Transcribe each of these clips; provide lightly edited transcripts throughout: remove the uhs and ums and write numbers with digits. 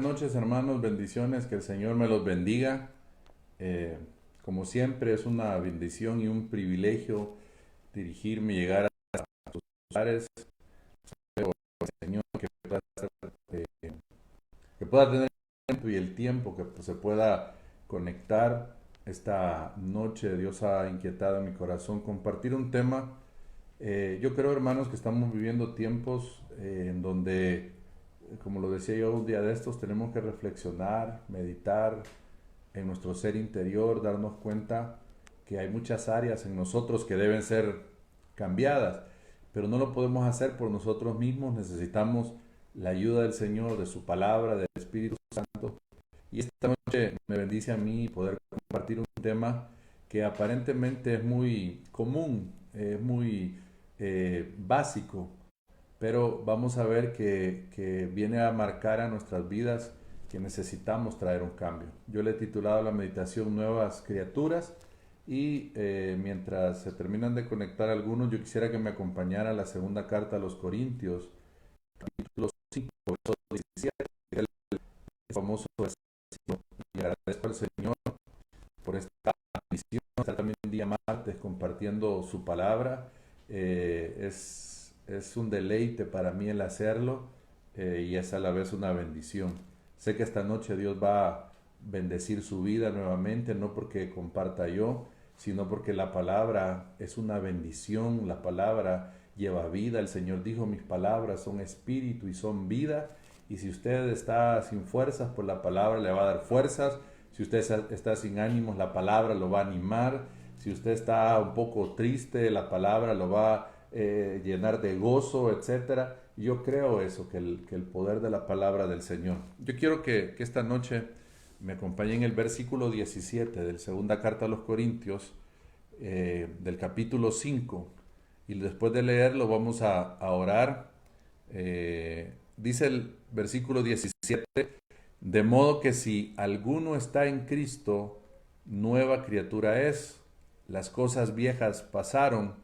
noches, hermanos, bendiciones, que el Señor me los bendiga. Eh, Como siempre, es una bendición y un privilegio dirigirme y llegar a tus lugares. Señor, eh, que pueda tener el tiempo y el tiempo que se pueda conectar esta noche. Dios ha inquietado en mi corazón compartir un tema. Yo creo, hermanos, que estamos viviendo tiempos en donde, como lo decía yo un día de estos, tenemos que reflexionar, meditar en nuestro ser interior, darnos cuenta que hay muchas áreas en nosotros que deben ser cambiadas, pero no lo podemos hacer por nosotros mismos. Necesitamos la ayuda del Señor, de su palabra, del Espíritu Santo. Y esta noche me bendice a mí poder compartir un tema que aparentemente es muy común, es muy básico, pero vamos a ver que viene a marcar a nuestras vidas que necesitamos traer un cambio. Yo le he titulado la meditación Nuevas Criaturas y mientras se terminan de conectar algunos, yo quisiera que me acompañara a la segunda carta a los Corintios, capítulo 5, verso 17, el famoso versículo. Y agradezco al Señor por esta misión, estar también el día martes compartiendo su palabra. Es un deleite para mí el hacerlo y es a la vez una bendición. Sé que esta noche Dios va a bendecir su vida nuevamente, no porque comparta yo, sino porque la palabra es una bendición, la palabra lleva vida. El Señor dijo, mis palabras son espíritu y son vida. Y si usted está sin fuerzas, pues la palabra le va a dar fuerzas. Si usted está sin ánimos, la palabra lo va a animar. Si usted está un poco triste, la palabra lo va a llenar de gozo, etcétera. Yo creo eso, que el poder de la palabra del Señor. Yo quiero que esta noche me acompañe en el versículo 17 de la segunda carta a los Corintios, del capítulo 5. Y después de leerlo vamos a orar. Dice el versículo 17, de modo que si alguno está en Cristo, nueva criatura es. Las cosas viejas pasaron,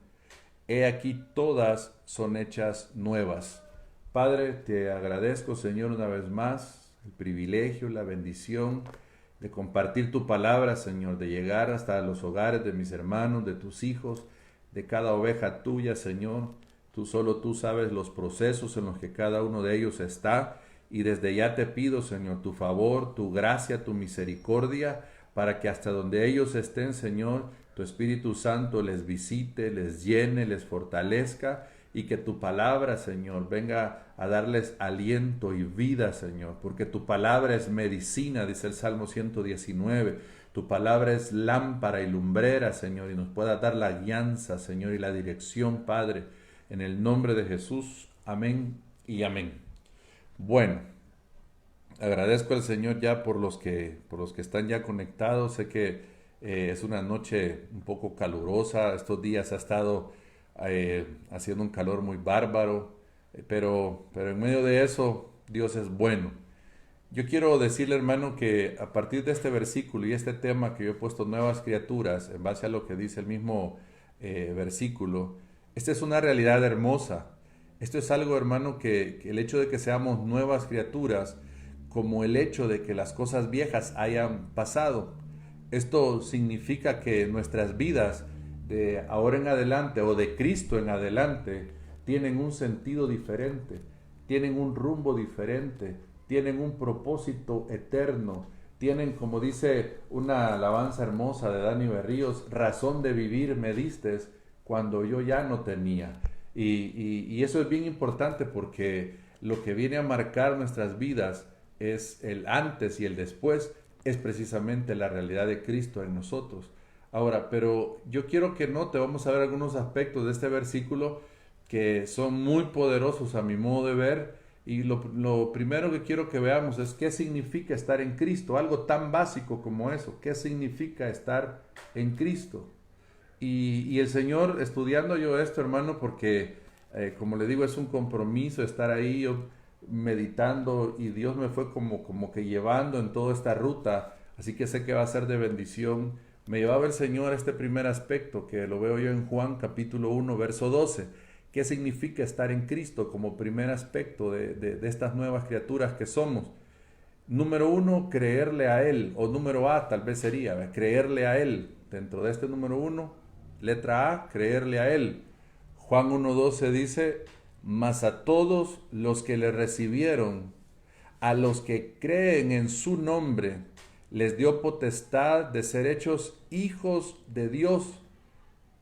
he aquí todas son hechas nuevas. Padre, te agradezco, Señor, una vez más el privilegio, la bendición de compartir tu palabra, Señor, de llegar hasta los hogares de mis hermanos, de tus hijos, de cada oveja tuya, Señor. Solo tú sabes los procesos en los que cada uno de ellos está. Y desde ya te pido, Señor, tu favor, tu gracia, tu misericordia, para que hasta donde ellos estén, Señor, tu Espíritu Santo les visite, les llene, les fortalezca, y que tu palabra, Señor, venga a darles aliento y vida, Señor, porque tu palabra es medicina, dice el Salmo 119. Tu palabra es lámpara y lumbrera, Señor, y nos pueda dar la guianza, Señor, y la dirección, Padre, en el nombre de Jesús. Amén y amén. Bueno, agradezco al Señor ya por los que están ya conectados. Sé que es una noche un poco calurosa. Estos días ha estado haciendo un calor muy bárbaro, pero en medio de eso Dios es bueno. Yo quiero decirle, hermano, que a partir de este versículo y este tema que yo he puesto, nuevas criaturas, en base a lo que dice el mismo versículo, esta es una realidad hermosa. Esto es algo, hermano, que el hecho de que seamos nuevas criaturas, como el hecho de que las cosas viejas hayan pasado, esto significa que nuestras vidas de ahora en adelante o de Cristo en adelante tienen un sentido diferente, tienen un rumbo diferente, tienen un propósito eterno, tienen, como dice una alabanza hermosa de Dani Berríos, razón de vivir me distes cuando yo ya no tenía. Y eso es bien importante porque lo que viene a marcar nuestras vidas es el antes y el después, es precisamente la realidad de Cristo en nosotros. Ahora, pero yo quiero que note, vamos a ver algunos aspectos de este versículo que son muy poderosos a mi modo de ver. Y lo primero que quiero que veamos es qué significa estar en Cristo, algo tan básico como eso. ¿Qué significa estar en Cristo? Y el Señor, estudiando yo esto, hermano, porque como le digo, es un compromiso estar ahí yo meditando, y Dios me fue como que llevando en toda esta ruta, así que sé que va a ser de bendición. Me llevaba el Señor a este primer aspecto que lo veo yo en Juan capítulo 1 verso 12. ¿Qué significa estar en Cristo como primer aspecto de estas nuevas criaturas que somos? Número uno, creerle a Él, o número A tal vez sería, ¿ve? Creerle a Él. Dentro de este número uno, letra A, creerle a Él. Juan 1.12 dice, mas a todos los que le recibieron, a los que creen en su nombre, les dio potestad de ser hechos hijos de Dios.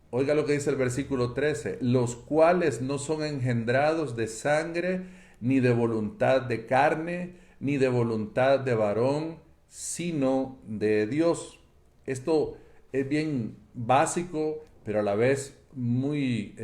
Oiga lo que dice el versículo 13, los cuales no son engendrados de sangre, ni de voluntad de carne, ni de voluntad de varón, sino de Dios. Esto es bien básico, pero a la vez muy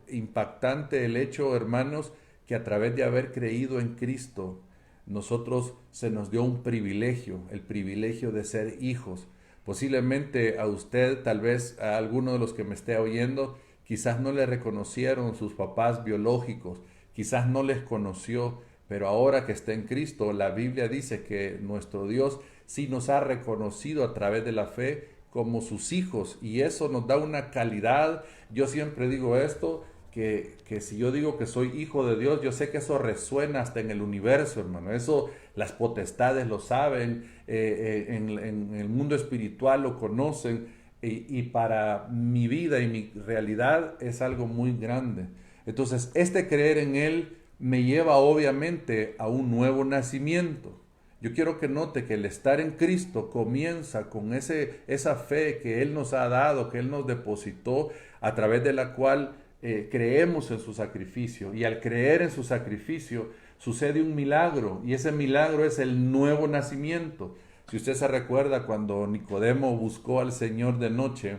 impactante el hecho, hermanos, que a través de haber creído en Cristo, nosotros se nos dio un privilegio, el privilegio de ser hijos. Posiblemente a usted, tal vez a alguno de los que me esté oyendo, quizás no le reconocieron sus papás biológicos, quizás no les conoció, pero ahora que está en Cristo, la Biblia dice que nuestro Dios sí nos ha reconocido a través de la fe como sus hijos, y eso nos da una calidad. Yo siempre digo esto, que si yo digo que soy hijo de Dios, yo sé que eso resuena hasta en el universo, hermano. Eso las potestades lo saben, en el mundo espiritual lo conocen, y para mi vida y mi realidad es algo muy grande. Entonces, este creer en Él me lleva obviamente a un nuevo nacimiento. Yo quiero que note que el estar en Cristo comienza con esa fe que Él nos ha dado, que Él nos depositó, a través de la cual creemos en su sacrificio. Y al creer en su sacrificio sucede un milagro, y ese milagro es el nuevo nacimiento. Si usted se recuerda cuando Nicodemo buscó al Señor de noche,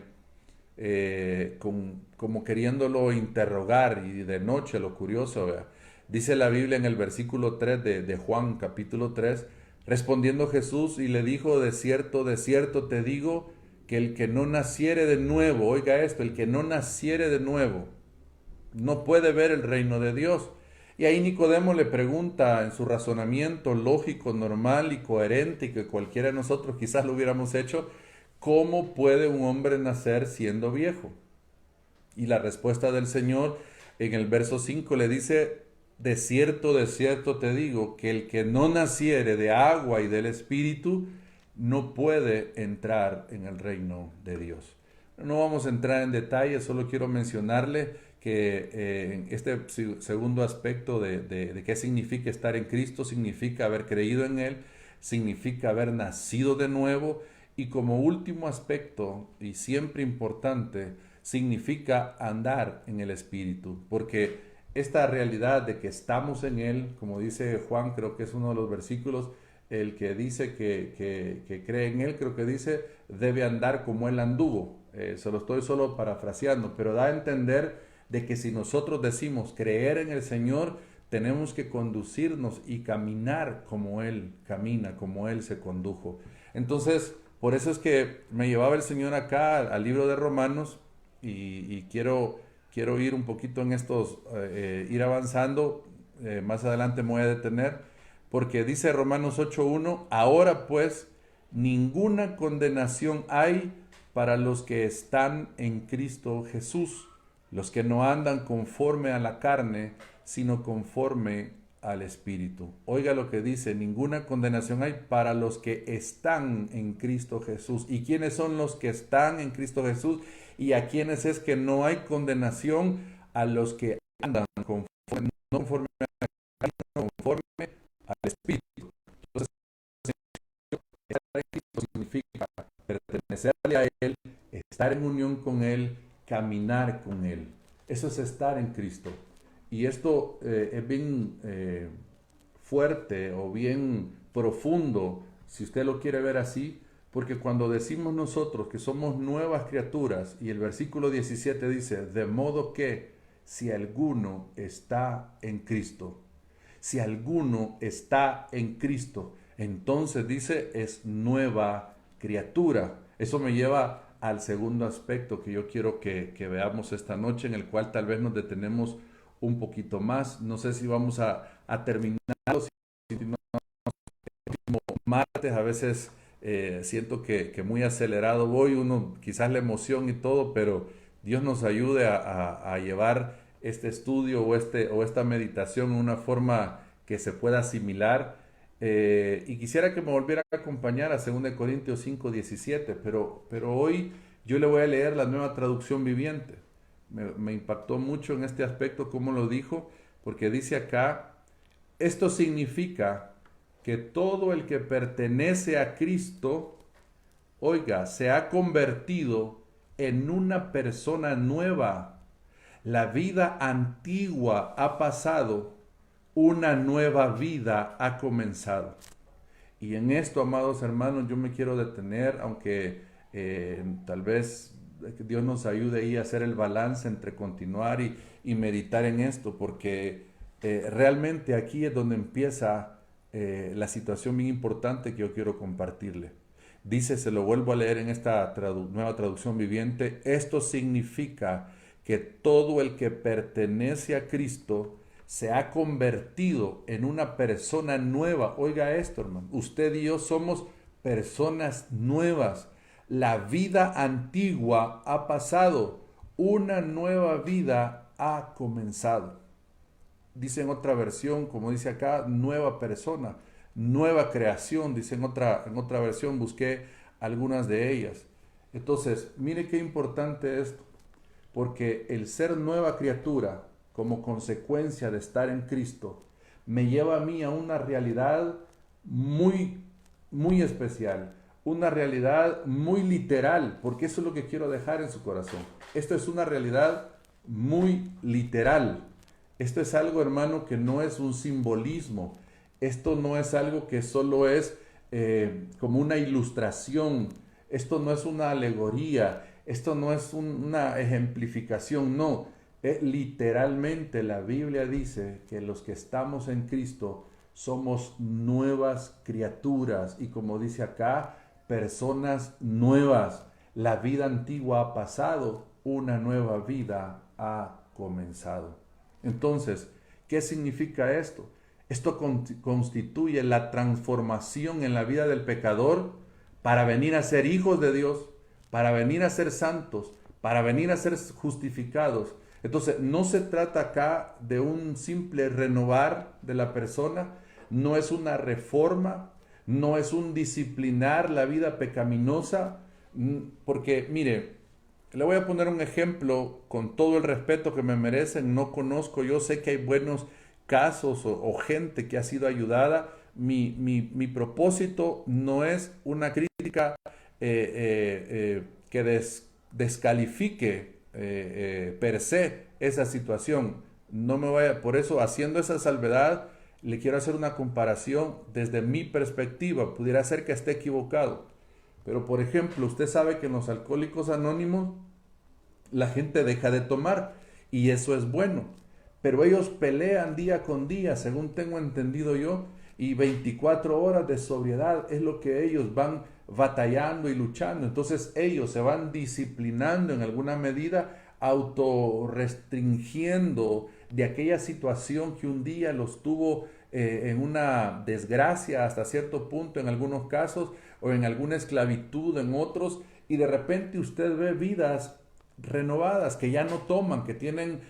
como queriéndolo interrogar, y de noche, lo curioso, ¿vea? Dice la Biblia en el versículo 3 de Juan capítulo 3, respondiendo Jesús y le dijo, de cierto te digo, que el que no naciere de nuevo, oiga esto, el que no naciere de nuevo, no puede ver el reino de Dios. Y ahí Nicodemo le pregunta en su razonamiento lógico, normal y coherente, y que cualquiera de nosotros quizás lo hubiéramos hecho, ¿cómo puede un hombre nacer siendo viejo? Y la respuesta del Señor en el verso 5 le dice, de cierto te digo, que el que no naciere de agua y del Espíritu, no puede entrar en el reino de Dios. No vamos a entrar en detalle, solo quiero mencionarle que en este segundo aspecto de qué significa estar en Cristo, significa haber creído en Él, significa haber nacido de nuevo, y como último aspecto, y siempre importante, significa andar en el Espíritu, porque esta realidad de que estamos en Él, como dice Juan, creo que es uno de los versículos, el que dice que cree en Él, creo que dice, debe andar como Él anduvo. Se lo estoy solo parafraseando, pero da a entender de que si nosotros decimos creer en el Señor, tenemos que conducirnos y caminar como Él camina, como Él se condujo. Entonces, por eso es que me llevaba el Señor acá al libro de Romanos, y quiero ir un poquito en estos, ir avanzando. Más adelante me voy a detener, porque dice Romanos 8.1, ahora pues ninguna condenación hay para los que están en Cristo Jesús, los que no andan conforme a la carne, sino conforme al Espíritu. Oiga lo que dice, ninguna condenación hay para los que están en Cristo Jesús. ¿Y quiénes son los que están en Cristo Jesús? ¿Y a quiénes es que no hay condenación? A los que andan conforme, no conforme a la carne, conforme al Espíritu. Entonces, estar en Cristo significa pertenecerle a Él, estar en unión con Él, caminar con Él. Eso es estar en Cristo. Y esto es bien fuerte o bien profundo, si usted lo quiere ver así, porque cuando decimos nosotros que somos nuevas criaturas, y el versículo 17 dice, de modo que si alguno está en Cristo, si alguno está en Cristo, entonces dice, es nueva criatura. Eso me lleva al segundo aspecto que yo quiero que veamos esta noche, en el cual tal vez nos detenemos un poquito más. No sé si vamos a terminarlo, si no, el último martes a veces siento que muy acelerado voy, uno quizás la emoción y todo, pero Dios nos ayude a llevar este estudio o esta meditación en una forma que se pueda asimilar. Y quisiera que me volviera a acompañar a 2 Corintios 5:17, pero hoy yo le voy a leer la Nueva Traducción Viviente. Me impactó mucho en este aspecto cómo lo dijo, porque dice acá, esto significa que todo el que pertenece a Cristo, oiga, se ha convertido en una persona nueva. La vida antigua ha pasado, una nueva vida ha comenzado. Y en esto, amados hermanos, yo me quiero detener, aunque tal vez Dios nos ayude ahí a hacer el balance entre continuar y meditar en esto, porque realmente aquí es donde empieza la situación bien importante que yo quiero compartirle. Dice, se lo vuelvo a leer en esta nueva traducción viviente, esto significa que todo el que pertenece a Cristo se ha convertido en una persona nueva. Oiga esto, hermano. Usted y yo somos personas nuevas. La vida antigua ha pasado. Una nueva vida ha comenzado. Dice en otra versión, como dice acá, nueva persona, nueva creación. Dice en otra versión, busqué algunas de ellas. Entonces, mire qué importante esto, porque el ser nueva criatura, como consecuencia de estar en Cristo, me lleva a mí a una realidad muy, muy especial, una realidad muy literal, porque eso es lo que quiero dejar en su corazón. Esto es una realidad muy literal. Esto es algo, hermano, que no es un simbolismo. Esto no es algo que solo es como una ilustración. Esto no es una alegoría. Esto no es una ejemplificación. No. Literalmente la Biblia dice que los que estamos en Cristo somos nuevas criaturas. Y como dice acá, personas nuevas. La vida antigua ha pasado. Una nueva vida ha comenzado. Entonces, ¿qué significa esto? Esto constituye la transformación en la vida del pecador para venir a ser hijos de Dios, para venir a ser santos, para venir a ser justificados. Entonces, no se trata acá de un simple renovar de la persona, no es una reforma, no es un disciplinar la vida pecaminosa, porque mire, le voy a poner un ejemplo con todo el respeto que me merecen. No conozco, yo sé que hay buenos casos o gente que ha sido ayudada. Mi propósito no es una crítica que descalifique per se esa situación. No me vaya, por eso, haciendo esa salvedad, le quiero hacer una comparación desde mi perspectiva. Pudiera ser que esté equivocado. Pero, por ejemplo, usted sabe que en los alcohólicos anónimos la gente deja de tomar y eso es bueno. Pero ellos pelean día con día, según tengo entendido yo, y 24 horas de sobriedad es lo que ellos van batallando y luchando. Entonces ellos se van disciplinando en alguna medida, autorrestringiendo de aquella situación que un día los tuvo en una desgracia hasta cierto punto en algunos casos, o en alguna esclavitud en otros, y de repente usted ve vidas renovadas que ya no toman, que tienen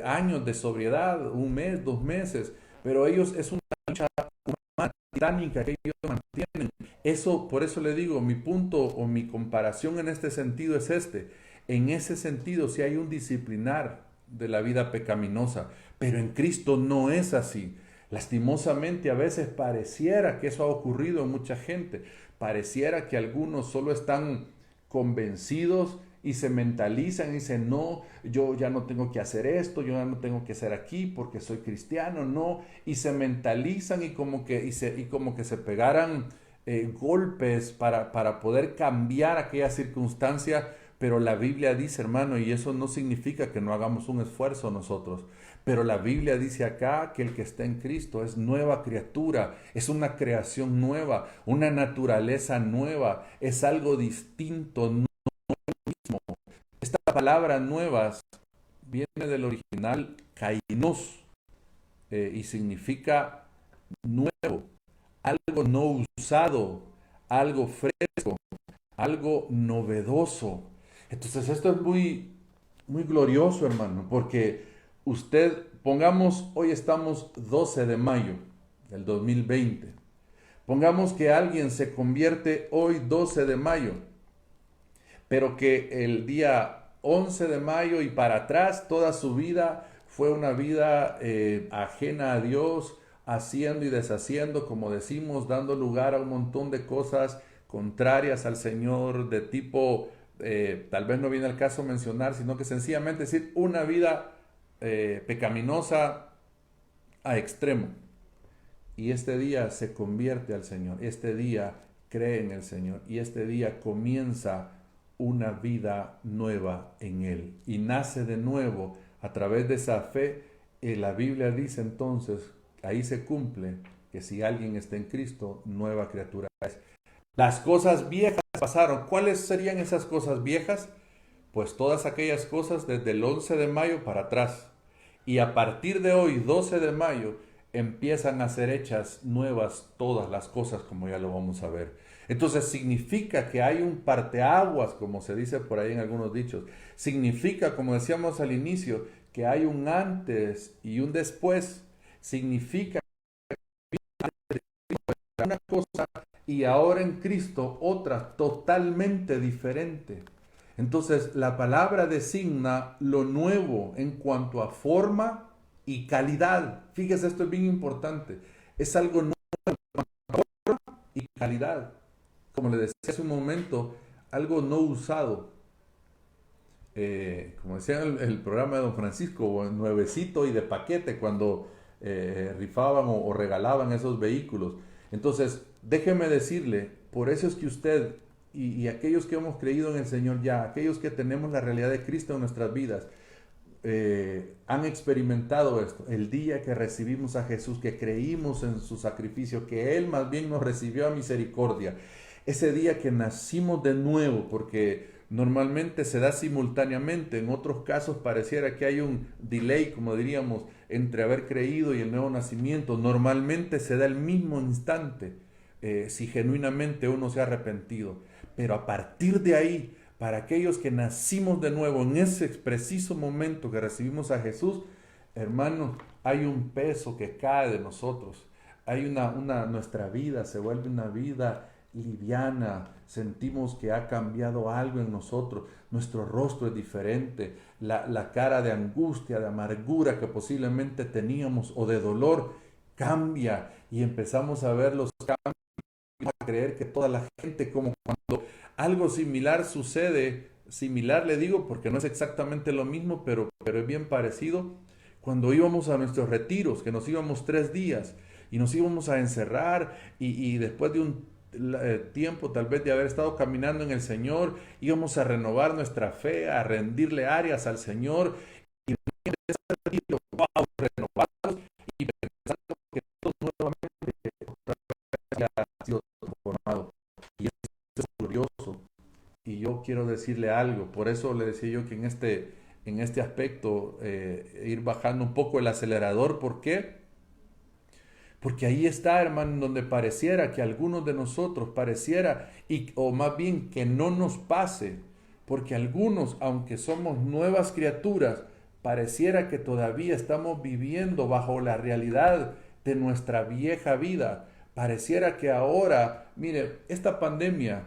años de sobriedad, 1 mes, 2 meses, pero ellos es una lucha humana, titánica que ellos mantienen. Eso, por eso le digo, mi punto o mi comparación en este sentido es este. En ese sentido, si hay un disciplinar de la vida pecaminosa, pero en Cristo no es así. Lastimosamente a veces pareciera que eso ha ocurrido en mucha gente. Pareciera que algunos solo están convencidos y se mentalizan y dicen, no, yo ya no tengo que hacer esto, yo ya no tengo que hacer aquí porque soy cristiano, no, y se mentalizan y como que se pegaran golpes para poder cambiar aquella circunstancia, pero la Biblia dice, hermano, y eso no significa que no hagamos un esfuerzo nosotros, pero la Biblia dice acá que el que está en Cristo es nueva criatura, es una creación nueva, una naturaleza nueva, es algo distinto, no mismo. Esta palabra nuevas viene del original kainos y significa nuevo, algo no usado, algo fresco, algo novedoso. Entonces esto es muy, muy glorioso, hermano, porque usted, pongamos, hoy estamos 12 de mayo del 2020. Pongamos que alguien se convierte hoy 12 de mayo, pero que el día 11 de mayo y para atrás toda su vida fue una vida ajena a Dios, haciendo y deshaciendo, como decimos, dando lugar a un montón de cosas contrarias al Señor, de tipo, tal vez no viene al caso mencionar, sino que sencillamente decir una vida pecaminosa a extremo. Y este día se convierte al Señor, este día cree en el Señor y este día comienza una vida nueva en Él y nace de nuevo a través de esa fe. La Biblia dice entonces, ahí se cumple que si alguien está en Cristo, nueva criatura es. Las cosas viejas pasaron. ¿Cuáles serían esas cosas viejas? Pues todas aquellas cosas desde el 11 de mayo para atrás. Y a partir de hoy, 12 de mayo, empiezan a ser hechas nuevas todas las cosas, como ya lo vamos a ver. Entonces significa que hay un parteaguas, como se dice por ahí en algunos dichos. Significa, como decíamos al inicio, que hay un antes y un después. Significa una cosa y ahora en Cristo otra totalmente diferente. Entonces la palabra designa lo nuevo en cuanto a forma y calidad. Fíjese, esto es bien importante. Es algo nuevo y calidad. Como le decía hace un momento, algo no usado. Como decía el programa de Don Francisco, nuevecito y de paquete cuando rifaban o regalaban esos vehículos. Entonces, déjeme decirle, por eso es que usted y aquellos que hemos creído en el Señor ya, aquellos que tenemos la realidad de Cristo en nuestras vidas, han experimentado esto. El día que recibimos a Jesús, que creímos en su sacrificio, que Él más bien nos recibió a misericordia. Ese día que nacimos de nuevo, porque normalmente se da simultáneamente, en otros casos pareciera que hay un delay, como diríamos, entre haber creído y el nuevo nacimiento. Normalmente se da el mismo instante, si genuinamente uno se ha arrepentido. Pero a partir de ahí, para aquellos que nacimos de nuevo en ese preciso momento que recibimos a Jesús, hermanos, hay un peso que cae de nosotros. Hay nuestra vida se vuelve una vida liviana, sentimos que ha cambiado algo en nosotros, nuestro rostro es diferente, la cara de angustia, de amargura que posiblemente teníamos o de dolor cambia y empezamos a ver los cambios, a creer que toda la gente, como cuando algo similar sucede, similar le digo porque no es exactamente lo mismo, pero es bien parecido, cuando íbamos a nuestros retiros, que nos íbamos 3 días y nos íbamos a encerrar y después de un tiempo tal vez de haber estado caminando en el Señor, íbamos a renovar nuestra fe, a rendirle áreas al Señor y wow, renovados y pensando que todo nuevamente ha sido transformado. Y eso es glorioso. Y yo quiero decirle algo, por eso le decía yo que en este aspecto ir bajando un poco el acelerador. ¿Por qué? Porque ahí está, hermano, donde pareciera que algunos de nosotros pareciera, o más bien que no nos pase, porque algunos, aunque somos nuevas criaturas, pareciera que todavía estamos viviendo bajo la realidad de nuestra vieja vida. Pareciera que ahora, mire, esta pandemia,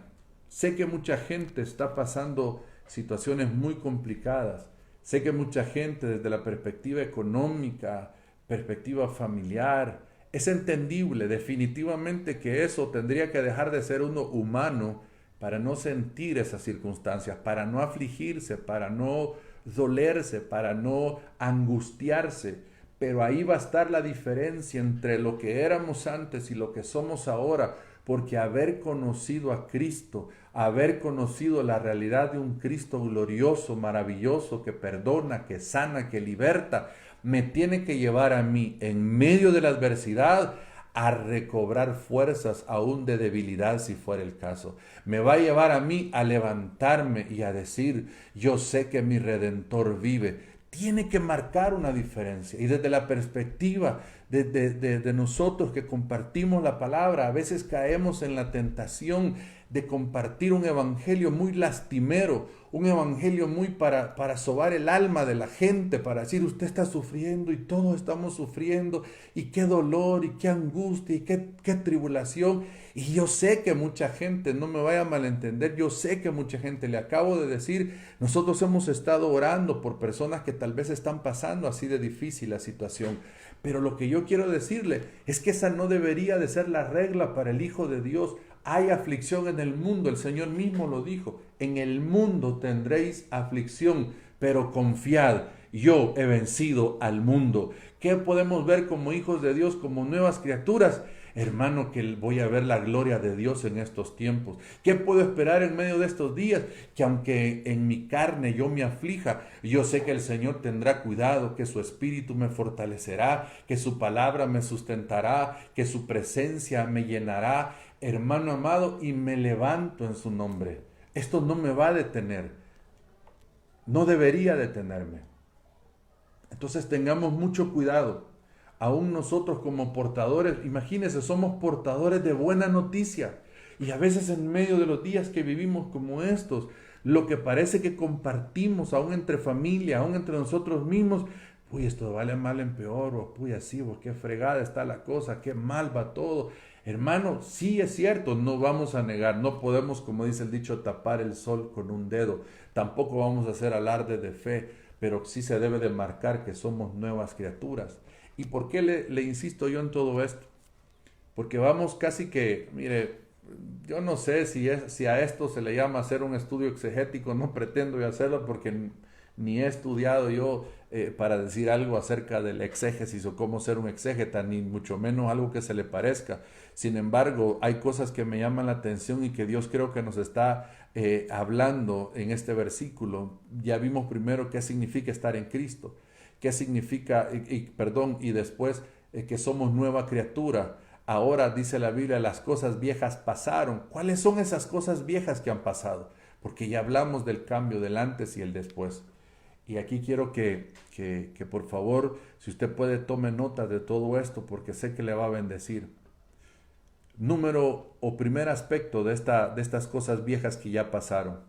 sé que mucha gente está pasando situaciones muy complicadas. Sé que mucha gente desde la perspectiva económica, perspectiva familiar, es entendible definitivamente que eso tendría que dejar de ser uno humano para no sentir esas circunstancias, para no afligirse, para no dolerse, para no angustiarse. Pero ahí va a estar la diferencia entre lo que éramos antes y lo que somos ahora, porque haber conocido a Cristo, haber conocido la realidad de un Cristo glorioso, maravilloso, que perdona, que sana, que liberta, me tiene que llevar a mí, en medio de la adversidad, a recobrar fuerzas aún de debilidad si fuera el caso. Me va a llevar a mí a levantarme y a decir, yo sé que mi Redentor vive. Tiene que marcar una diferencia. Y desde la perspectiva de nosotros que compartimos la palabra. A veces caemos en la tentación de compartir un evangelio muy lastimero, un evangelio muy para sobar el alma de la gente, para decir usted está sufriendo y todos estamos sufriendo, y qué dolor y qué angustia y qué tribulación. Y yo sé que mucha gente, no me vaya a malentender, yo sé que mucha gente, le acabo de decir, nosotros hemos estado orando por personas que tal vez están pasando así de difícil la situación. Pero lo que yo quiero decirle es que esa no debería de ser la regla para el Hijo de Dios. Hay aflicción en el mundo, el Señor mismo lo dijo, en el mundo tendréis aflicción, pero confiad, yo he vencido al mundo. ¿Qué podemos ver como hijos de Dios, como nuevas criaturas? Hermano, que voy a ver la gloria de Dios en estos tiempos. ¿Qué puedo esperar en medio de estos días? Que aunque en mi carne yo me aflija, yo sé que el Señor tendrá cuidado, que su espíritu me fortalecerá, que su palabra me sustentará, que su presencia me llenará, hermano amado, y me levanto en su nombre. Esto no me va a detener. No debería detenerme. Entonces tengamos mucho cuidado. Aún nosotros como portadores, imagínense, somos portadores de buena noticia. Y a veces en medio de los días que vivimos como estos, lo que parece que compartimos, aún entre familia, aún entre nosotros mismos, uy, esto vale mal en peor, o uy, así, o qué fregada está la cosa, qué mal va todo. Hermano, sí es cierto, no vamos a negar, no podemos, como dice el dicho, tapar el sol con un dedo. Tampoco vamos a hacer alarde de fe, pero sí se debe de marcar que somos nuevas criaturas. ¿Y por qué le insisto yo en todo esto? Porque vamos casi que, mire, yo no sé si a esto se le llama hacer un estudio exegético, no pretendo yo hacerlo porque ni he estudiado yo para decir algo acerca del exégesis o cómo ser un exégeta, ni mucho menos algo que se le parezca. Sin embargo, hay cosas que me llaman la atención y que Dios creo que nos está hablando en este versículo. Ya vimos primero qué significa estar en Cristo, qué significa, y después que somos nueva criatura. Ahora dice la Biblia, las cosas viejas pasaron. ¿Cuáles son esas cosas viejas que han pasado? Porque ya hablamos del cambio del antes y el después. Y aquí quiero que por favor, si usted puede, tome nota de todo esto porque sé que le va a bendecir. Número o primer aspecto de estas cosas viejas que ya pasaron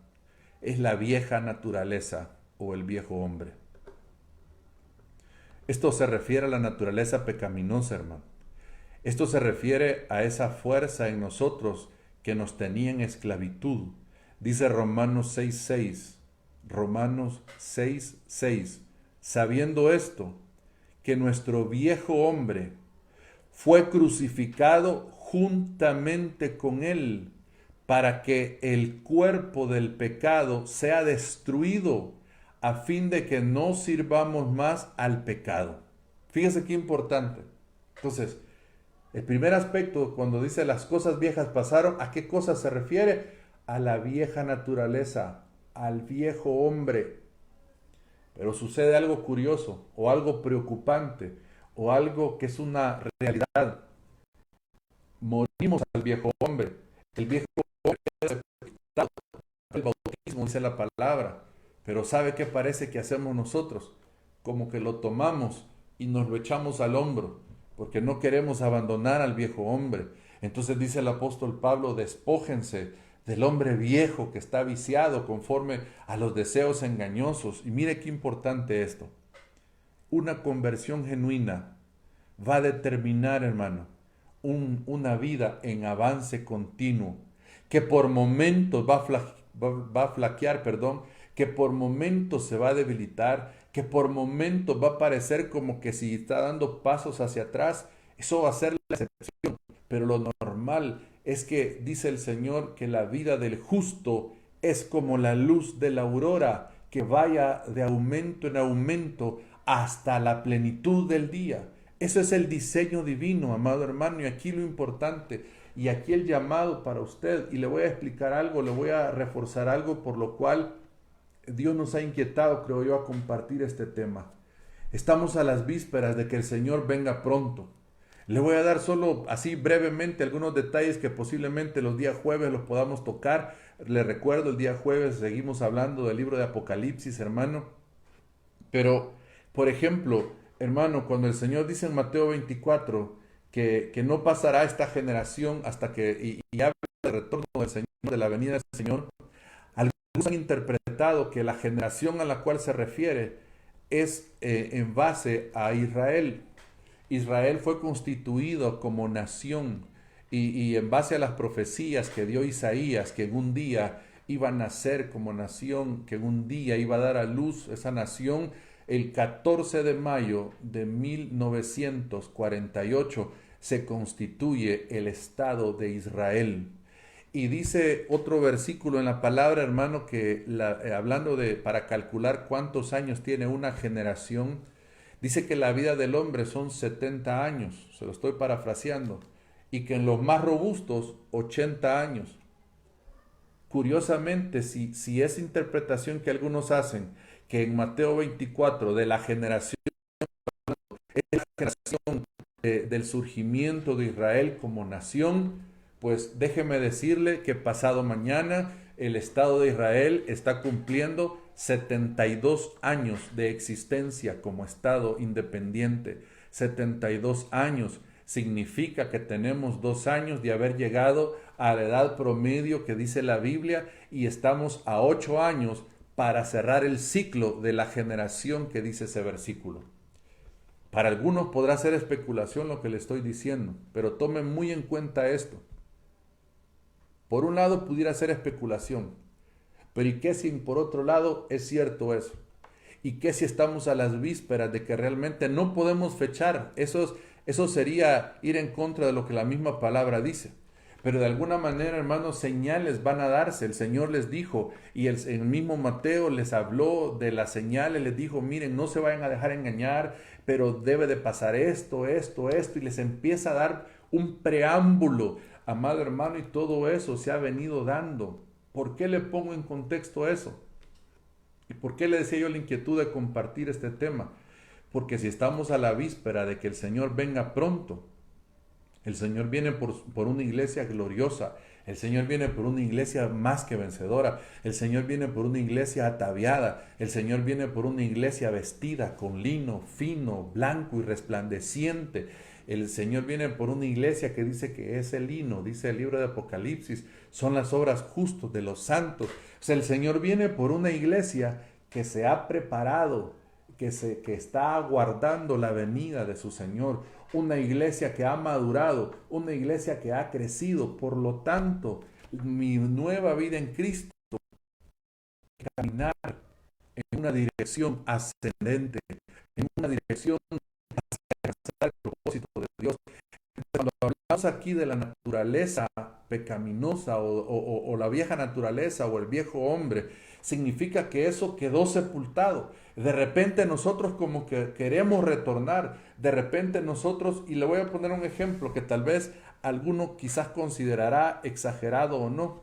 es la vieja naturaleza o el viejo hombre. Esto se refiere a la naturaleza pecaminosa, hermano. Esto se refiere a esa fuerza en nosotros que nos tenía en esclavitud. Dice Romanos 6:6. Romanos 6:6. Sabiendo esto, que nuestro viejo hombre fue crucificado juntamente con él, para que el cuerpo del pecado sea destruido, a fin de que no sirvamos más al pecado. Fíjese qué importante. Entonces, el primer aspecto, cuando dice las cosas viejas pasaron, ¿a qué cosa se refiere? A la vieja naturaleza, al viejo hombre. Pero sucede algo curioso, o algo preocupante, o algo que es una realidad. Morimos al viejo hombre. El viejo hombre es sepultado. El bautismo dice la palabra. Pero ¿sabe qué parece que hacemos nosotros? Como que lo tomamos y nos lo echamos al hombro, porque no queremos abandonar al viejo hombre. Entonces dice el apóstol Pablo, despójense del hombre viejo que está viciado conforme a los deseos engañosos. Y mire qué importante esto. Una conversión genuina va a determinar, hermano, una vida en avance continuo, que por momentos va a flaquear, que por momentos se va a debilitar, que por momentos va a parecer como que si está dando pasos hacia atrás. Eso va a ser la excepción, pero lo normal es que dice el Señor que la vida del justo es como la luz de la aurora, que vaya de aumento en aumento hasta la plenitud del día. Eso es el diseño divino, amado hermano, y aquí lo importante, y aquí el llamado para usted, y le voy a explicar algo, le voy a reforzar algo por lo cual Dios nos ha inquietado, creo yo, a compartir este tema. Estamos a las vísperas de que el Señor venga pronto. Le voy a dar solo así brevemente algunos detalles que posiblemente los días jueves los podamos tocar. Le recuerdo, el día jueves seguimos hablando del libro de Apocalipsis, hermano. Pero, por ejemplo, hermano, cuando el Señor dice en Mateo 24 que no pasará esta generación hasta y habla del retorno del Señor, de la venida del Señor, algunos han interpretado que la generación a la cual se refiere es en base a Israel. Israel fue constituido como nación y en base a las profecías que dio Isaías, que en un día iba a nacer como nación, que en un día iba a dar a luz esa nación, el 14 de mayo de 1948 se constituye el Estado de Israel. Y dice otro versículo en la palabra, hermano, que hablando de para calcular cuántos años tiene una generación, dice que la vida del hombre son 70 años, se lo estoy parafraseando, y que en los más robustos 80 años. Curiosamente, si esa interpretación que algunos hacen, que en Mateo 24 de la generación, es la generación del surgimiento de Israel como nación, pues déjeme decirle que pasado mañana el Estado de Israel está cumpliendo 72 años de existencia como Estado independiente. 72 años significa que tenemos 2 años de haber llegado a la edad promedio que dice la Biblia y estamos a 8 años para cerrar el ciclo de la generación que dice ese versículo. Para algunos podrá ser especulación lo que le estoy diciendo, pero tomen muy en cuenta esto. Por un lado pudiera ser especulación, pero ¿y qué si por otro lado es cierto eso? ¿Y qué si estamos a las vísperas de que realmente no podemos fechar? Eso sería ir en contra de lo que la misma palabra dice. Pero de alguna manera, hermanos, señales van a darse. El Señor les dijo, y el mismo Mateo les habló de las señales, les dijo, miren, no se vayan a dejar engañar, pero debe de pasar esto, esto, esto, y les empieza a dar un preámbulo, amado hermano, y todo eso se ha venido dando. ¿Por qué le pongo en contexto eso? ¿Y por qué le decía yo la inquietud de compartir este tema? Porque si estamos a la víspera de que el Señor venga pronto, el Señor viene por una iglesia gloriosa. El Señor viene por una iglesia más que vencedora. El Señor viene por una iglesia ataviada. El Señor viene por una iglesia vestida con lino fino, blanco y resplandeciente. El Señor viene por una iglesia que dice que ese lino, dice el libro de Apocalipsis, son las obras justas de los santos. O sea, el Señor viene por una iglesia que se ha preparado, que está aguardando la venida de su Señor, una iglesia que ha madurado, una iglesia que ha crecido. Por lo tanto, mi nueva vida en Cristo, caminar en una dirección ascendente, en una dirección hacia alcanzar el propósito de Dios. Cuando hablamos aquí de la naturaleza pecaminosa o la vieja naturaleza o el viejo hombre, significa que eso quedó sepultado. De repente nosotros como que queremos retornar, de repente nosotros, y le voy a poner un ejemplo que tal vez alguno quizás considerará exagerado o no,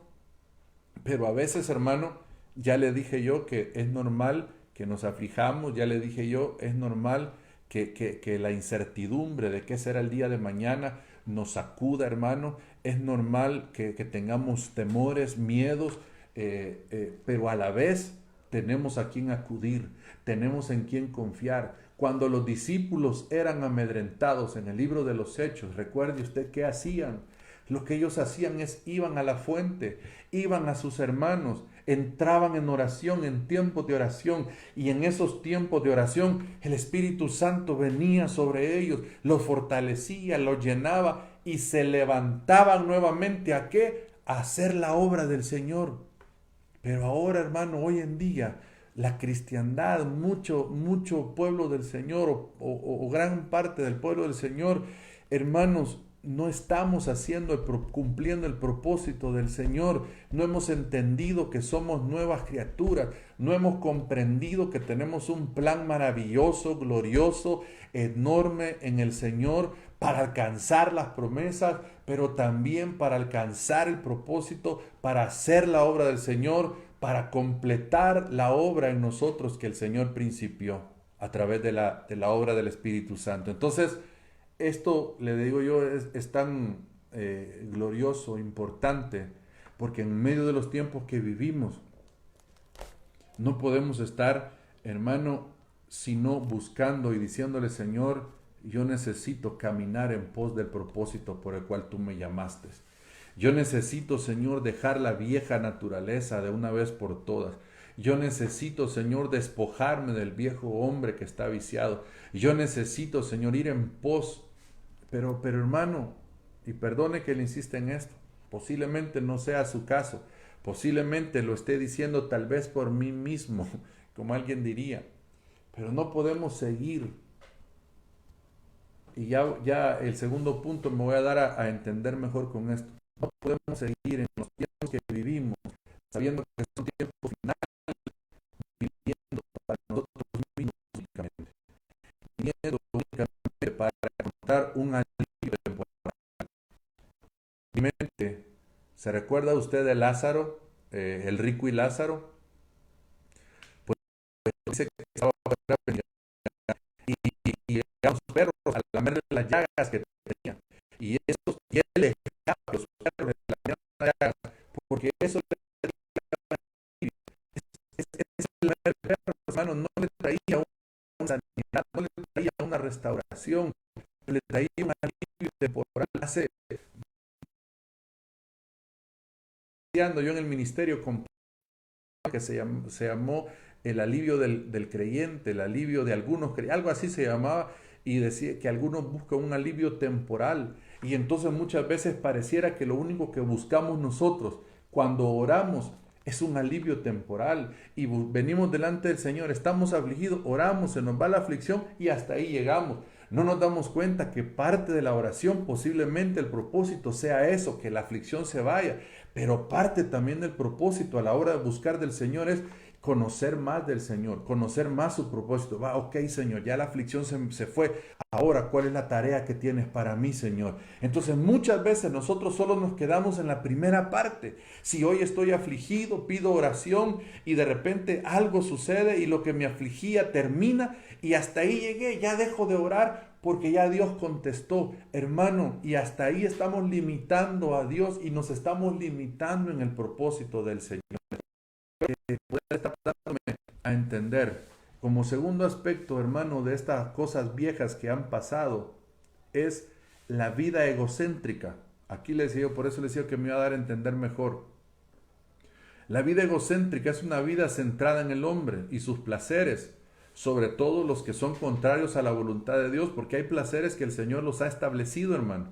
pero a veces, hermano, ya le dije yo que es normal que nos aflijamos, ya le dije yo, es normal que la incertidumbre de qué será el día de mañana nos sacuda, hermano. Es normal que tengamos temores, miedos, pero a la vez tenemos a quien acudir, tenemos en quien confiar. Cuando los discípulos eran amedrentados en el libro de los Hechos, recuerde usted qué hacían. Lo que ellos hacían es iban a la fuente, iban a sus hermanos, entraban en oración, en tiempos de oración, y en esos tiempos de oración el Espíritu Santo venía sobre ellos, los fortalecía, los llenaba y se levantaban nuevamente ¿a qué? A hacer la obra del Señor. Pero ahora, hermano, hoy en día la cristiandad, mucho pueblo del Señor o gran parte del pueblo del Señor, hermanos, no estamos cumpliendo el propósito del Señor. No hemos entendido que somos nuevas criaturas. No hemos comprendido que tenemos un plan maravilloso, glorioso, enorme en el Señor para alcanzar las promesas, pero también para alcanzar el propósito, para hacer la obra del Señor, para completar la obra en nosotros que el Señor principió a través de la obra del Espíritu Santo. Entonces, esto, le digo yo, es tan glorioso, importante, porque en medio de los tiempos que vivimos, no podemos estar, hermano, sino buscando y diciéndole, Señor, yo necesito caminar en pos del propósito por el cual tú me llamaste. Yo necesito, Señor, dejar la vieja naturaleza de una vez por todas. Yo necesito, Señor, despojarme del viejo hombre que está viciado. Yo necesito, Señor, ir en pos. Pero hermano, y perdone que le insista en esto, posiblemente no sea su caso. Posiblemente lo esté diciendo tal vez por mí mismo, como alguien diría. Pero no podemos seguir. Y ya el segundo punto me voy a dar a entender mejor con esto. No podemos seguir en los tiempos que vivimos, sabiendo que son tiempos finales, viviendo para nosotros mismos únicamente. Viviendo únicamente para encontrar un alivio temporal. Mi mente, ¿se recuerda usted de Lázaro, el rico y Lázaro? Pues dice que estaba y, y los perros a lamerle las llagas que tenía. Y él le dejaba a los perros de las llagas, porque eso el perro, hermano, no le traía una sanidad, no le traía una restauración, le traía un alivio temporal. Hace yo en el ministerio con que se llamó el alivio del creyente, el alivio de algunos creyentes, algo así se llamaba, y decía que algunos buscan un alivio temporal, y entonces muchas veces pareciera que lo único que buscamos nosotros cuando oramos es un alivio temporal, y venimos delante del Señor, estamos afligidos, oramos, se nos va la aflicción y hasta ahí llegamos. No nos damos cuenta que parte de la oración, posiblemente el propósito sea eso, que la aflicción se vaya, pero parte también del propósito a la hora de buscar del Señor es conocer más del Señor, conocer más su propósito. Va, ok, Señor, ya la aflicción se fue. Ahora, ¿cuál es la tarea que tienes para mí, Señor? Entonces, muchas veces nosotros solo nos quedamos en la primera parte. Si hoy estoy afligido, pido oración y de repente algo sucede y lo que me afligía termina y hasta ahí llegué, ya dejo de orar porque ya Dios contestó, hermano, y hasta ahí estamos limitando a Dios y nos estamos limitando en el propósito del Señor. Poder estar dándome a entender. Como segundo aspecto, hermano, de estas cosas viejas que han pasado, es la vida egocéntrica. Aquí les decía, por eso les decía que me iba a dar a entender mejor. La vida egocéntrica es una vida centrada en el hombre y sus placeres, sobre todo los que son contrarios a la voluntad de Dios, porque hay placeres que el Señor los ha establecido, hermano.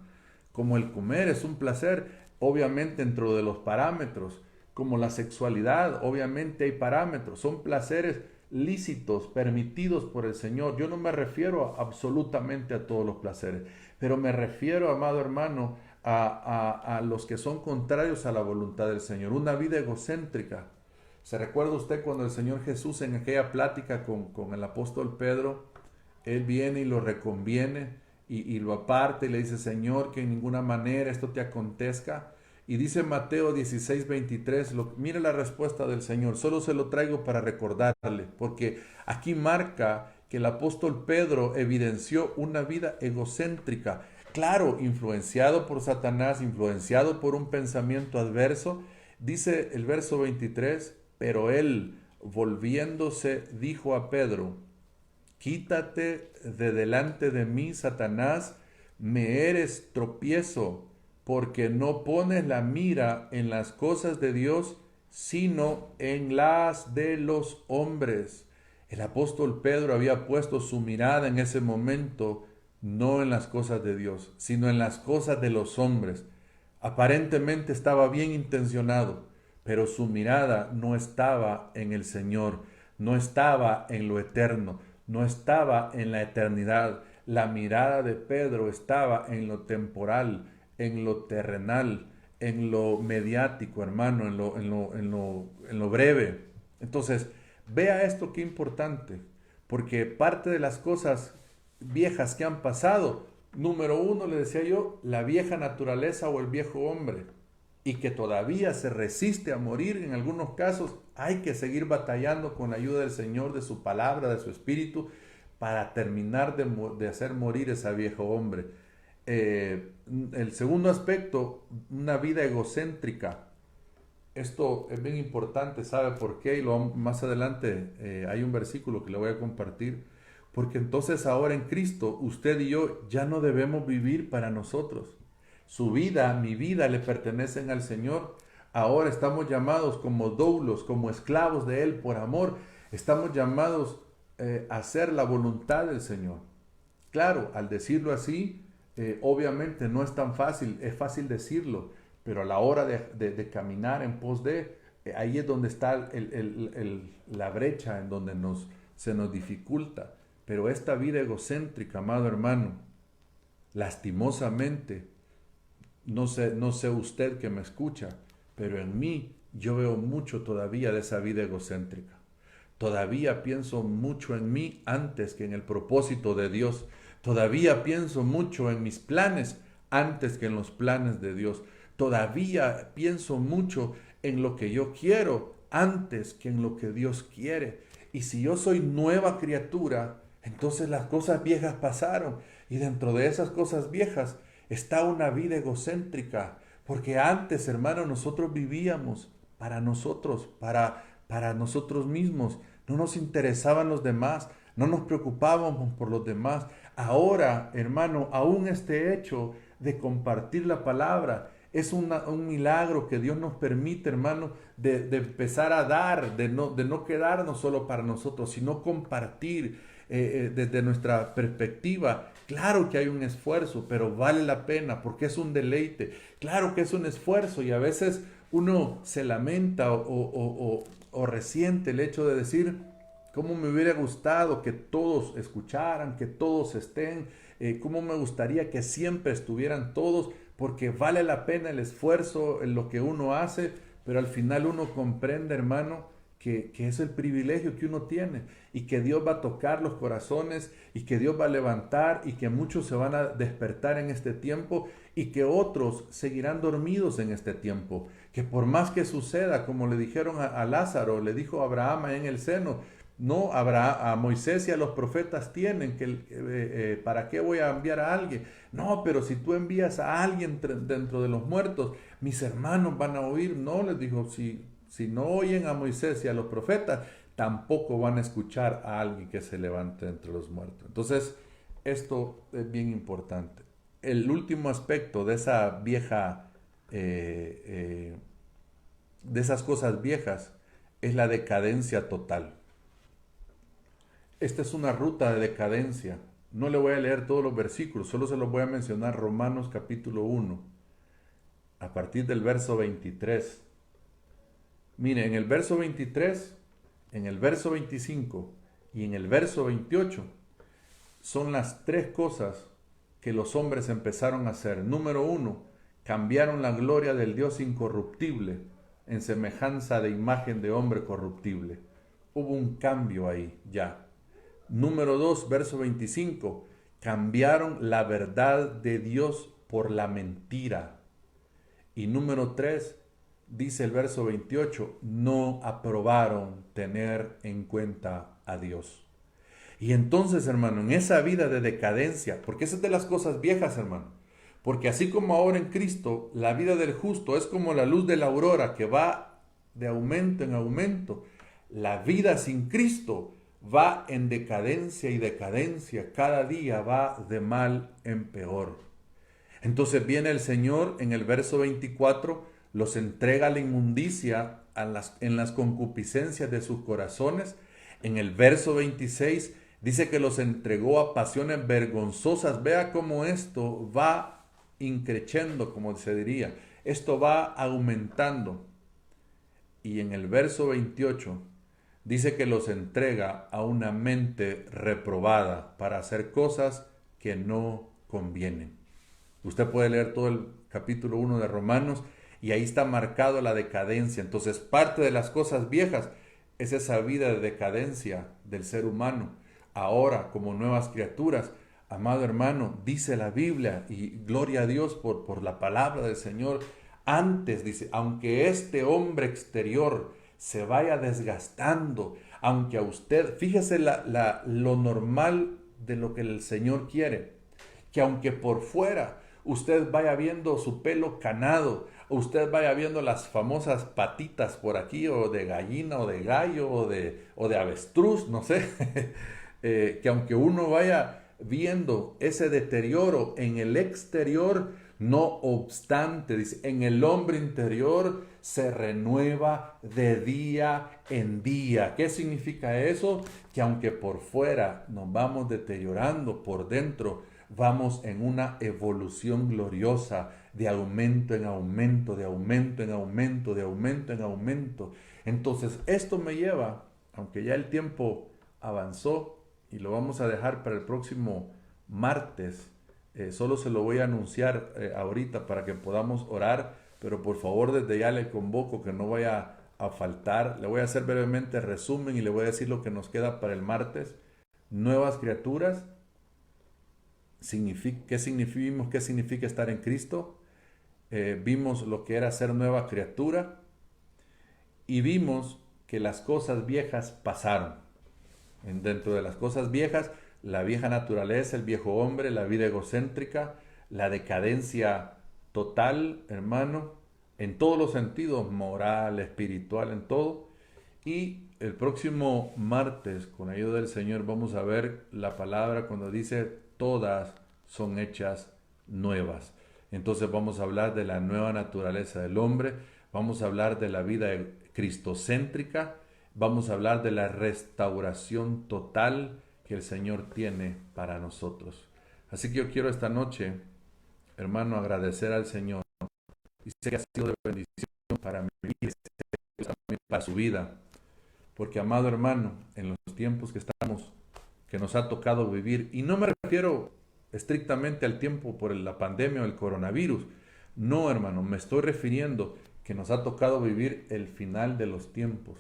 Como el comer es un placer, obviamente dentro de los parámetros, como la sexualidad, obviamente hay parámetros, son placeres lícitos, permitidos por el Señor. Yo no me refiero absolutamente a todos los placeres, pero me refiero, amado hermano, a los que son contrarios a la voluntad del Señor. Una vida egocéntrica. ¿Se recuerda usted cuando el Señor Jesús en aquella plática con el apóstol Pedro, él viene y lo reconviene y lo aparta y le dice, Señor, que en ninguna manera esto te acontezca? Y dice Mateo 16:23, mire la respuesta del Señor, solo se lo traigo para recordarle, porque aquí marca que el apóstol Pedro evidenció una vida egocéntrica, claro, influenciado por Satanás, influenciado por un pensamiento adverso. Dice el verso 23, pero él, volviéndose, dijo a Pedro, quítate de delante de mí, Satanás, me eres tropiezo, porque no pones la mira en las cosas de Dios, sino en las de los hombres. El apóstol Pedro había puesto su mirada en ese momento no en las cosas de Dios, sino en las cosas de los hombres. Aparentemente estaba bien intencionado, pero su mirada no estaba en el Señor, no estaba en lo eterno, no estaba en la eternidad. La mirada de Pedro estaba en lo temporal, en lo terrenal, en lo mediático, hermano, en lo breve. Entonces, vea esto qué importante, porque parte de las cosas viejas que han pasado, número uno, le decía yo, la vieja naturaleza o el viejo hombre, y que todavía se resiste a morir en algunos casos, hay que seguir batallando con la ayuda del Señor, de su palabra, de su espíritu, para terminar de hacer morir ese viejo hombre. El segundo aspecto, una vida egocéntrica. Esto es bien importante, ¿sabe por qué? Y más adelante hay un versículo que le voy a compartir Porque entonces ahora en Cristo, usted y yo ya no debemos vivir para nosotros. Su vida, mi vida le pertenecen al Señor. Ahora estamos llamados como doulos, como esclavos de Él por amor. Estamos llamados a hacer la voluntad del Señor. Claro, al decirlo así, obviamente no es tan fácil, es fácil decirlo, pero a la hora de caminar en pos de, ahí es donde está la brecha, en donde se nos dificulta. Pero esta vida egocéntrica, amado hermano, lastimosamente, no sé usted que me escucha, pero en mí yo veo mucho todavía de esa vida egocéntrica. Todavía pienso mucho en mí antes que en el propósito de Dios. Todavía pienso mucho en mis planes antes que en los planes de Dios. Todavía pienso mucho en lo que yo quiero antes que en lo que Dios quiere. Y si yo soy nueva criatura, entonces las cosas viejas pasaron. Y dentro de esas cosas viejas está una vida egocéntrica. Porque antes, hermano, nosotros vivíamos para nosotros, para nosotros mismos. No nos interesaban los demás, no nos preocupábamos por los demás. Ahora, hermano, aún este hecho de compartir la palabra es un milagro que Dios nos permite, hermano, de empezar a dar, de no quedarnos solo para nosotros, sino compartir desde nuestra perspectiva. Claro que hay un esfuerzo, pero vale la pena porque es un deleite. Claro que es un esfuerzo y a veces uno se lamenta o resiente el hecho de decir, cómo me hubiera gustado que todos escucharan, que todos estén, cómo me gustaría que siempre estuvieran todos, porque vale la pena el esfuerzo, en lo que uno hace, pero al final uno comprende, hermano, que es el privilegio que uno tiene y que Dios va a tocar los corazones y que Dios va a levantar y que muchos se van a despertar en este tiempo y que otros seguirán dormidos en este tiempo. Que por más que suceda, como le dijeron a Lázaro, le dijo Abraham en el seno, no, a Moisés y a los profetas tienen que, ¿para qué voy a enviar a alguien? No, pero si tú envías a alguien dentro de los muertos, mis hermanos van a oír. No, les dijo, si no oyen a Moisés y a los profetas, tampoco van a escuchar a alguien que se levante entre los muertos. Entonces, esto es bien importante. El último aspecto de esa vieja, de esas cosas viejas, es la decadencia total. Esta es una ruta de decadencia. No le voy a leer todos los versículos, solo se los voy a mencionar. Romanos capítulo 1, a partir del verso 23. Mire, en el verso 23, en el verso 25 y en el verso 28 son las tres cosas que los hombres empezaron a hacer. Número 1, cambiaron la gloria del Dios incorruptible en semejanza de imagen de hombre corruptible. Hubo un cambio ahí ya. Número 2, verso 25, cambiaron la verdad de Dios por la mentira. Y número 3, dice el verso 28, no aprobaron tener en cuenta a Dios. Y entonces, hermano, en esa vida de decadencia, porque esa es de las cosas viejas, hermano, porque así como ahora en Cristo, la vida del justo es como la luz de la aurora que va de aumento en aumento, la vida sin Cristo va en decadencia y decadencia, cada día va de mal en peor. Entonces viene el Señor en el verso 24, los entrega a la inmundicia en las concupiscencias de sus corazones. En el verso 26 dice que los entregó a pasiones vergonzosas. Vea cómo esto va increciendo, como se diría. Esto va aumentando. Y en el verso 28 dice que los entrega a una mente reprobada para hacer cosas que no convienen. Usted puede leer todo el capítulo 1 de Romanos y ahí está marcado la decadencia. Entonces, parte de las cosas viejas es esa vida de decadencia del ser humano. Ahora, como nuevas criaturas, amado hermano, dice la Biblia, y gloria a Dios por la palabra del Señor, antes dice, aunque este hombre exterior se vaya desgastando, aunque a usted, fíjese lo normal de lo que el Señor quiere, que aunque por fuera usted vaya viendo su pelo canado, usted vaya viendo las famosas patitas por aquí, o de gallina, o de gallo, o de avestruz, no sé, que aunque uno vaya viendo ese deterioro en el exterior, no obstante, dice, en el hombre interior se renueva de día en día. ¿Qué significa eso? Que aunque por fuera nos vamos deteriorando, por dentro vamos en una evolución gloriosa de aumento en aumento, de aumento en aumento, de aumento en aumento. Entonces, esto me lleva, aunque ya el tiempo avanzó y lo vamos a dejar para el próximo martes, solo se lo voy a anunciar ahorita para que podamos orar, pero por favor desde ya le convoco que no vaya a faltar. Le voy a hacer brevemente el resumen y le voy a decir lo que nos queda para el martes. Nuevas criaturas. ¿Qué significa estar en Cristo? Vimos lo que era ser nueva criatura y vimos que las cosas viejas pasaron. Dentro de las cosas viejas, la vieja naturaleza, el viejo hombre, la vida egocéntrica, la decadencia total, hermano, en todos los sentidos, moral, espiritual, en todo. Y el próximo martes, con ayuda del Señor, vamos a ver la palabra cuando dice todas son hechas nuevas. Entonces vamos a hablar de la nueva naturaleza del hombre, vamos a hablar de la vida cristocéntrica, vamos a hablar de la restauración total que el Señor tiene para nosotros. Así que yo quiero esta noche, hermano, agradecer al Señor. Y sé que ha sido de bendición para mi vida y también para su vida. Porque, amado hermano, en los tiempos que estamos, que nos ha tocado vivir, y no me refiero estrictamente al tiempo por la pandemia o el coronavirus. No, hermano, me estoy refiriendo que nos ha tocado vivir el final de los tiempos.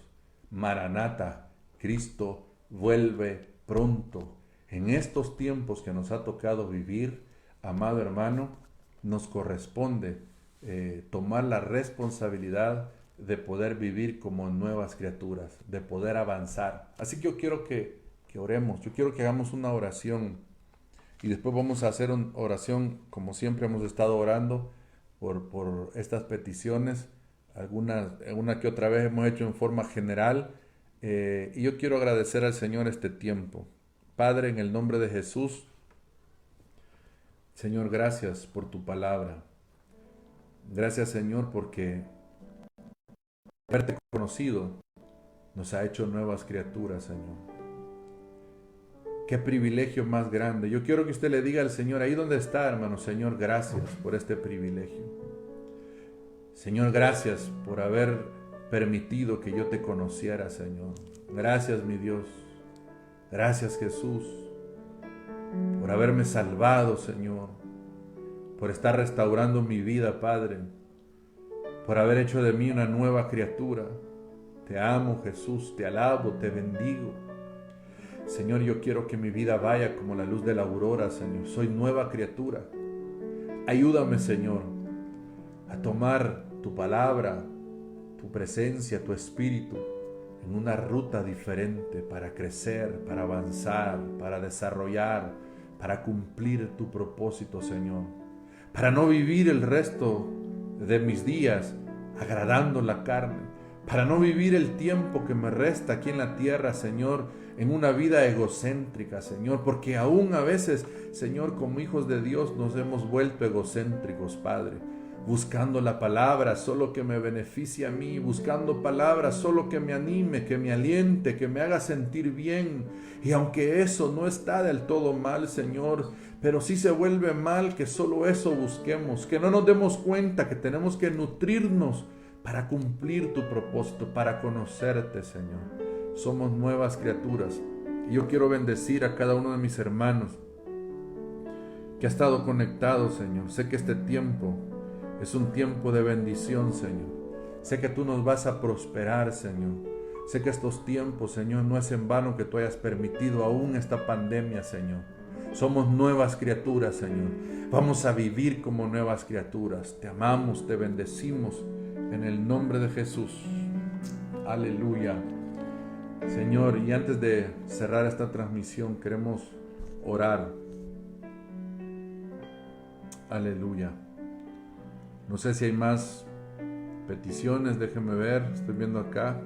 Maranata, Cristo vuelve pronto. En estos tiempos que nos ha tocado vivir, amado hermano, nos corresponde tomar la responsabilidad de poder vivir como nuevas criaturas, de poder avanzar. Así que yo quiero que oremos, yo quiero que hagamos una oración y después vamos a hacer una oración como siempre hemos estado orando por estas peticiones. Alguna que otra vez hemos hecho en forma general. Y yo quiero agradecer al Señor este tiempo. Padre, en el nombre de Jesús, Señor, gracias por tu palabra. Gracias, Señor, porque haberte conocido nos ha hecho nuevas criaturas, Señor. Qué privilegio más grande. Yo quiero que usted le diga al Señor, ahí donde está, hermano, Señor, gracias por este privilegio. Señor, gracias por haber permitido que yo te conociera, Señor. Gracias, mi Dios. Gracias, Jesús, por haberme salvado, Señor. Por estar restaurando mi vida, Padre. Por haber hecho de mí una nueva criatura. Te amo, Jesús, te alabo, te bendigo. Señor, yo quiero que mi vida vaya como la luz de la aurora, Señor. Soy nueva criatura. Ayúdame, Señor, a tomar tu palabra, tu presencia, tu espíritu en una ruta diferente para crecer, para avanzar, para desarrollar, para cumplir tu propósito, Señor. Para no vivir el resto de mis días agradando la carne. Para no vivir el tiempo que me resta aquí en la tierra, Señor, en una vida egocéntrica, Señor, porque aún a veces, Señor, como hijos de Dios nos hemos vuelto egocéntricos, Padre, buscando la palabra solo que me beneficie a mí, buscando palabras solo que me anime, que me aliente, que me haga sentir bien. Y aunque eso no está del todo mal, Señor, pero sí se vuelve mal que solo eso busquemos, que no nos demos cuenta que tenemos que nutrirnos para cumplir tu propósito, para conocerte, Señor. Somos nuevas criaturas. Y yo quiero bendecir a cada uno de mis hermanos que ha estado conectado, Señor. Sé que este tiempo es un tiempo de bendición, Señor. Sé que tú nos vas a prosperar, Señor. Sé que estos tiempos, Señor, no es en vano que tú hayas permitido aún esta pandemia, Señor. Somos nuevas criaturas, Señor. Vamos a vivir como nuevas criaturas. Te amamos, te bendecimos en el nombre de Jesús. Aleluya. Señor, y antes de cerrar esta transmisión, queremos orar. Aleluya. No sé si hay más peticiones, déjenme ver, estoy viendo acá.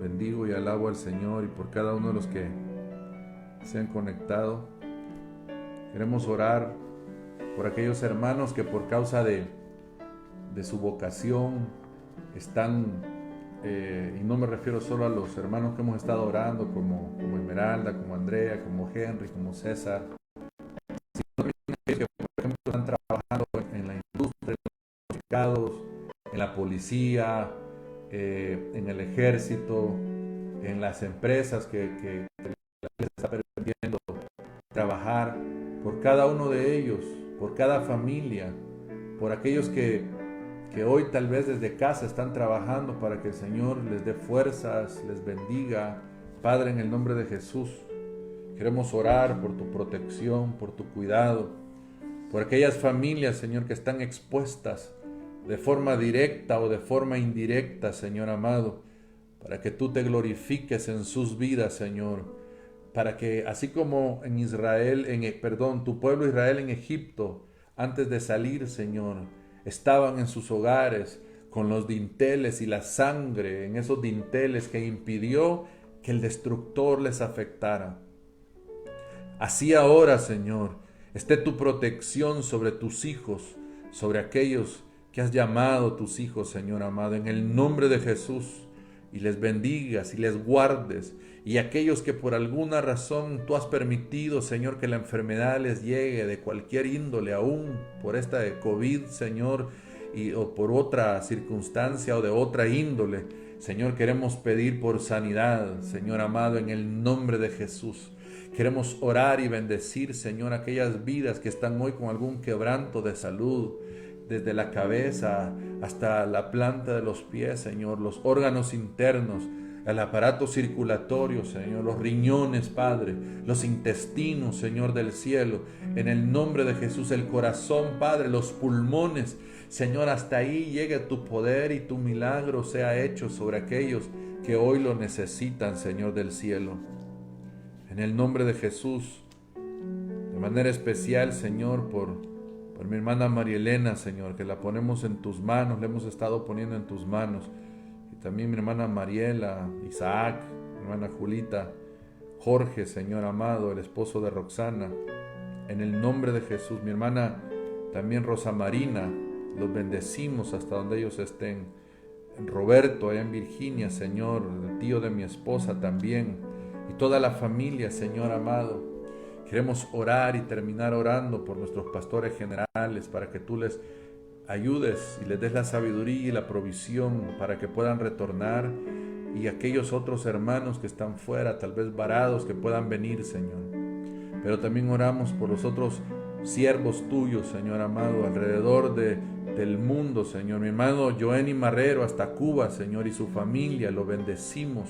Bendigo y alabo al Señor y por cada uno de los que se han conectado. Queremos orar por aquellos hermanos que por causa de su vocación están, y no me refiero solo a los hermanos que hemos estado orando, como Esmeralda, como Andrea, como Henry, como César, sino que por ejemplo están trabajando en la industria, en los mercados, en la policía, en el ejército, en las empresas que les está permitiendo trabajar, por cada uno de ellos, por cada familia, por aquellos que hoy tal vez desde casa están trabajando para que el Señor les dé fuerzas, les bendiga. Padre, en el nombre de Jesús, queremos orar por tu protección, por tu cuidado, por aquellas familias, Señor, que están expuestas de forma directa o de forma indirecta, Señor amado, para que tú te glorifiques en sus vidas, Señor, para que así como en Israel, tu pueblo Israel en Egipto, antes de salir, Señor, estaban en sus hogares con los dinteles y la sangre en esos dinteles que impidió que el destructor les afectara. Así ahora, Señor, esté tu protección sobre tus hijos, sobre aquellos que has llamado tus hijos, Señor amado, en el nombre de Jesús, y les bendigas y les guardes, y aquellos que por alguna razón tú has permitido, Señor, que la enfermedad les llegue de cualquier índole, aún por esta de COVID, Señor, o por otra circunstancia o de otra índole, Señor, queremos pedir por sanidad, Señor amado, en el nombre de Jesús. Queremos orar y bendecir, Señor, aquellas vidas que están hoy con algún quebranto de salud, desde la cabeza hasta la planta de los pies, Señor, los órganos internos, el aparato circulatorio, Señor, los riñones, Padre, los intestinos, Señor del cielo, en el nombre de Jesús, el corazón, Padre, los pulmones, Señor, hasta ahí llegue tu poder y tu milagro sea hecho sobre aquellos que hoy lo necesitan, Señor del cielo. En el nombre de Jesús, de manera especial, Señor, por mi hermana María Elena, Señor, que la ponemos en tus manos, la hemos estado poniendo en tus manos. Y también mi hermana Mariela, Isaac, mi hermana Julita, Jorge, Señor amado, el esposo de Roxana. En el nombre de Jesús, mi hermana también Rosa Marina, los bendecimos hasta donde ellos estén. Roberto, allá en Virginia, Señor, el tío de mi esposa también. Y toda la familia, Señor amado. Queremos orar y terminar orando por nuestros pastores generales para que tú les ayudes y les des la sabiduría y la provisión para que puedan retornar, y aquellos otros hermanos que están fuera, tal vez varados, que puedan venir, Señor. Pero también oramos por los otros siervos tuyos, Señor amado, alrededor del mundo, Señor. Mi hermano Joenny Marrero hasta Cuba, Señor, y su familia, lo bendecimos.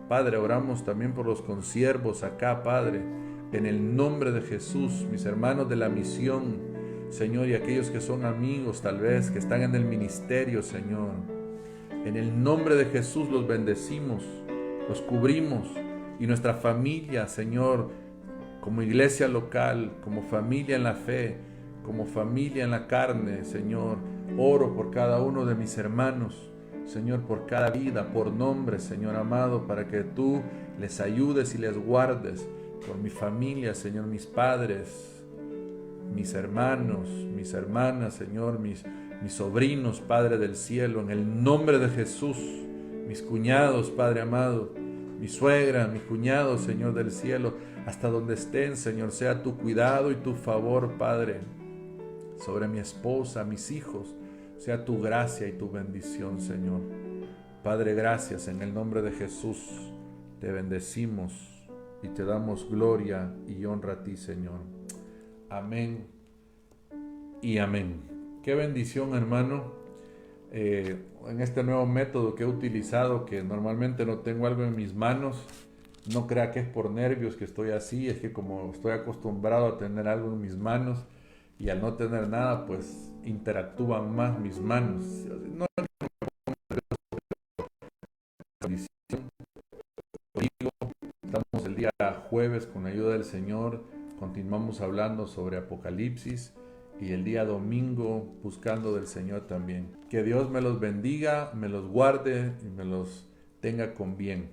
Padre, oramos también por los consiervos acá, Padre, en el nombre de Jesús, mis hermanos de la misión, Señor, y aquellos que son amigos tal vez, que están en el ministerio, Señor. En el nombre de Jesús los bendecimos, los cubrimos, y nuestra familia, Señor, como iglesia local, como familia en la fe, como familia en la carne, Señor. Oro por cada uno de mis hermanos, Señor, por cada vida, por nombre, Señor amado, para que tú les ayudes y les guardes. Por mi familia, Señor, mis padres, mis hermanos, mis hermanas, Señor, mis sobrinos, Padre del cielo, en el nombre de Jesús, mis cuñados, Padre amado, mi suegra, mi cuñado, Señor del cielo, hasta donde estén, Señor, sea tu cuidado y tu favor, Padre, sobre mi esposa, mis hijos, sea tu gracia y tu bendición, Señor. Padre, gracias, en el nombre de Jesús, te bendecimos y te damos gloria y honra a ti, Señor. Amén y amén. Qué bendición, hermano. En este nuevo método que he utilizado, que normalmente no tengo algo en mis manos, no crea que es por nervios que estoy así, es que como estoy acostumbrado a tener algo en mis manos y al no tener nada, pues interactúan más mis manos. No es Estamos el día jueves con la ayuda del Señor, continuamos hablando sobre Apocalipsis, y el día domingo buscando del Señor también. Que Dios me los bendiga, me los guarde y me los tenga con bien.